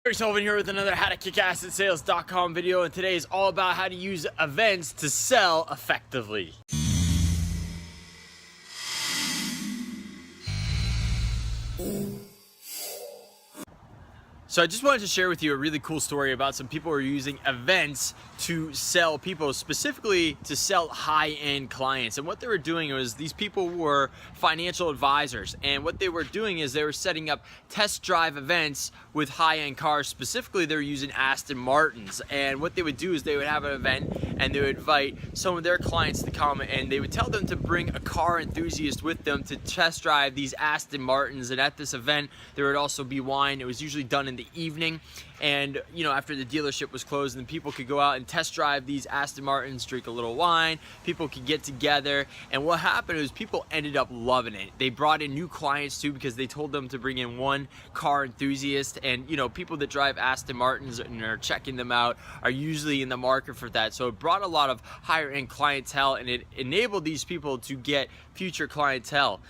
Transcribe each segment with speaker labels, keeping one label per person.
Speaker 1: Kerry Sullivan here with another How to Kick Ass at Sales.com video, and today is all about how to use events to sell effectively. So I just wanted to share with you a really cool story about some people who are using events to sell people, specifically to sell high-end clients. And what they were doing was, these people were financial advisors, and what they were doing is they were setting up test drive events with high-end cars. Specifically, they were using Aston Martins, and what they would do is they would have an event and they would invite some of their clients to come, and they would tell them to bring a car enthusiast with them to test drive these Aston Martins. And at this event there would also be wine. It was usually done in the evening, and after the dealership was closed, and people could go out and test drive these Aston Martins, drink a little wine, people could get together. And what happened was, people ended up loving it. They brought in new clients too, because they told them to bring in one car enthusiast, and people that drive Aston Martins and are checking them out are usually in the market for that. So it brought a lot of higher end clientele, and it enabled these people to get future clientele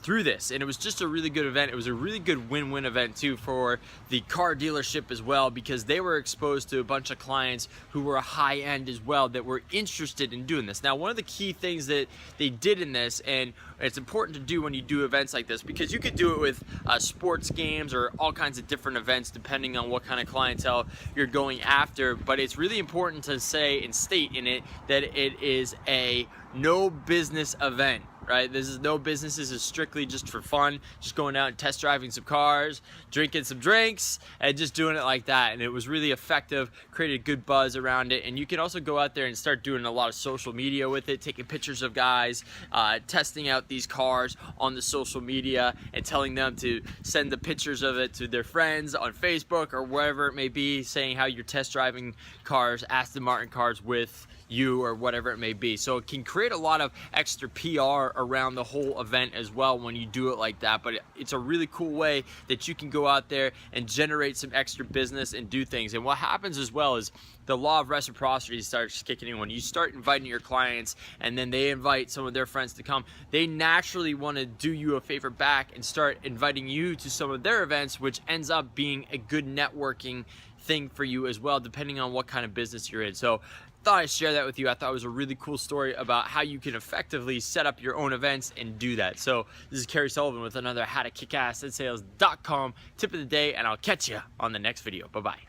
Speaker 1: through this. And it was just a really good event. It was a really good win-win event too for the car dealership as well, because they were exposed to a bunch of clients who were high-end as well, that were interested in doing this. Now, one of the key things that they did in this, and it's important to do when you do events like this, because you could do it with sports games or all kinds of different events depending on what kind of clientele you're going after, but it's really important to say and state in it that it is a no business event. Right? This is no business. This is strictly just for fun, just going out and test driving some cars, drinking some drinks, and just doing it like that. And it was really effective, created a good buzz around it. And you can also go out there and start doing a lot of social media with it, taking pictures of guys testing out these cars on the social media, and telling them to send the pictures of it to their friends on Facebook or wherever it may be, saying how you're test driving cars, Aston Martin cars, with you or whatever it may be. So it can create a lot of extra PR around the whole event as well when you do it like that. But it's a really cool way that you can go out there and generate some extra business and do things. And what happens as well is, the law of reciprocity starts kicking in. When you start inviting your clients and then they invite some of their friends to come, they naturally want to do you a favor back and start inviting you to some of their events, which ends up being a good networking thing for you as well, depending on what kind of business you're in. So thought I'd share that with you. I thought it was a really cool story about how you can effectively set up your own events and do that. So this is Kerry Sullivan with another How to Kick Ass at Sales.com tip of the day, and I'll catch you on the next video. Bye-bye.